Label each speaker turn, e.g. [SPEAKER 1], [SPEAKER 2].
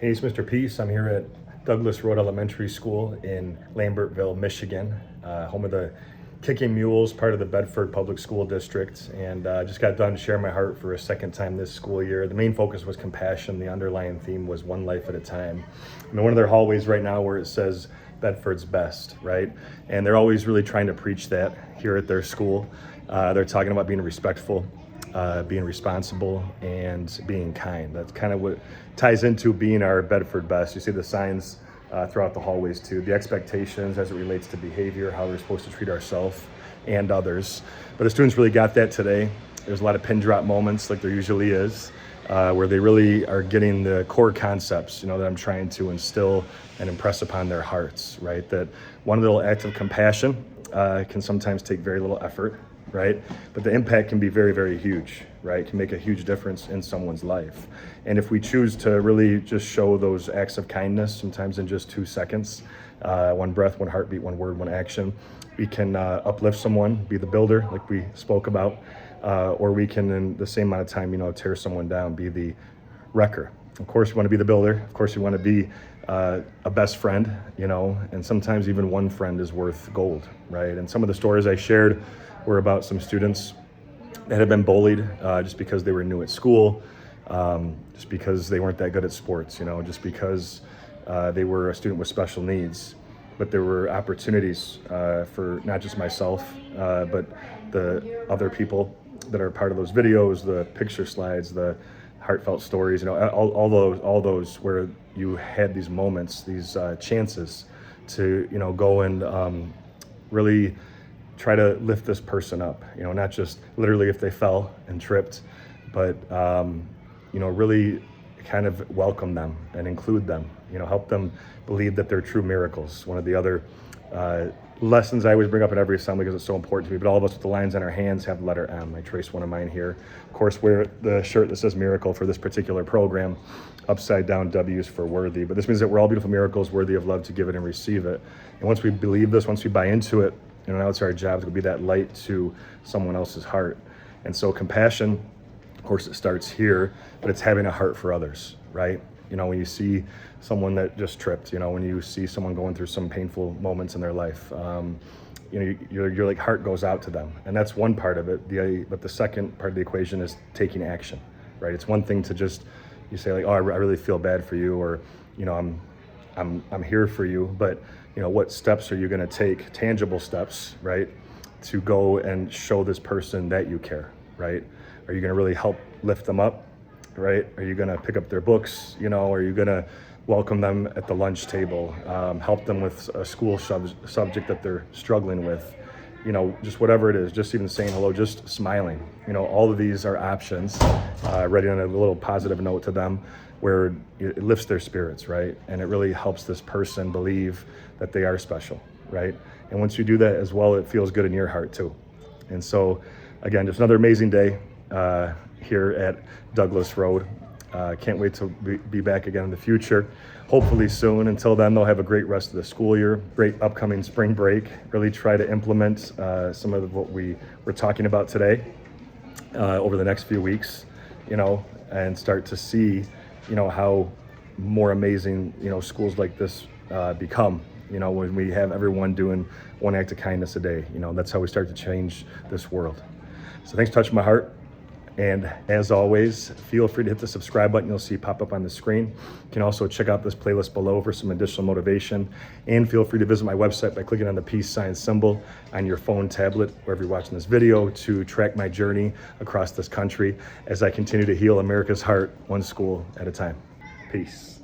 [SPEAKER 1] Hey, it's Mr. Peace. I'm here at Douglas Road Elementary School in Lambertville, Michigan, home of the Kicking Mules, part of the Bedford Public School District, and just got done sharing my heart for a second time this school year. The main focus was compassion. The underlying theme was one life at a time. I'm in one of their hallways right now where it says Bedford's best, right? And they're always really trying to preach that here at their school. They're talking about being respectful, being responsible, and being kind. That's kind of what ties into being our Bedford best. You see the signs throughout the hallways too. The expectations as it relates to behavior, how we're supposed to treat ourselves and others. But the students really got that today. There's a lot of pin drop moments like there usually is, where they really are getting the core concepts, that I'm trying to instill and impress upon their hearts, right? That one little act of compassion can sometimes take very little effort, right? But the impact can be very, very huge, right? It can make a huge difference in someone's life. And if we choose to really just show those acts of kindness, sometimes in just 2 seconds, one breath, one heartbeat, one word, one action, we can uplift someone, be the builder, like we spoke about, or we can, in the same amount of time, tear someone down, be the wrecker. Of course, you want to be the builder. Of course, you want to be a best friend, and sometimes even one friend is worth gold, right? And some of the stories I shared were about some students that had been bullied just because they were new at school, just because they weren't that good at sports, just because they were a student with special needs. But there were opportunities for not just myself, but the other people that are part of those videos, the picture slides, the heartfelt stories, all those where you had these moments, these chances to, go and really try to lift this person up, not just literally if they fell and tripped, but, really kind of welcome them and include them, help them believe that they're true miracles. One of the other lessons I always bring up at every assembly because it's so important to me, but all of us with the lines on our hands have the letter M. I traced one of mine here. Of course, wear the shirt that says miracle for this particular program. Upside down W's for worthy. But this means that we're all beautiful miracles, worthy of love to give it and receive it. And once we believe this, once we buy into it, now it's our job to be that light to someone else's heart. And so compassion, of course, it starts here, but it's having a heart for others, right? When you see someone that just tripped, when you see someone going through some painful moments in their life, your like heart goes out to them. And that's one part of it. But the second part of the equation is taking action, right? It's one thing to just, you say like, oh, I really feel bad for you, or, I'm here for you, but what steps are you going to take, tangible steps, right, to go and show this person that you care, right? Are you going to really help lift them up, right? Are you going to pick up their books, are you going to welcome them at the lunch table, help them with a school subject that they're struggling with, just whatever it is, just even saying hello, just smiling, all of these are options, writing on a little positive note to them where it lifts their spirits, right? And it really helps this person believe that they are special, right? And once you do that as well, it feels good in your heart too. And so, again, just another amazing day here at Douglas Road. Can't wait to be back again in the future, hopefully soon. Until then, they'll have a great rest of the school year, great upcoming spring break. Really try to implement some of what we were talking about today over the next few weeks, and start to see how more amazing, schools like this become, when we have everyone doing one act of kindness a day. That's how we start to change this world. So thanks for touching my heart. And as always, feel free to hit the subscribe button you'll see pop up on the screen. You can also check out this playlist below for some additional motivation. And feel free to visit my website by clicking on the peace sign symbol on your phone, tablet, wherever you're watching this video, to track my journey across this country as I continue to heal America's heart, one school at a time. Peace.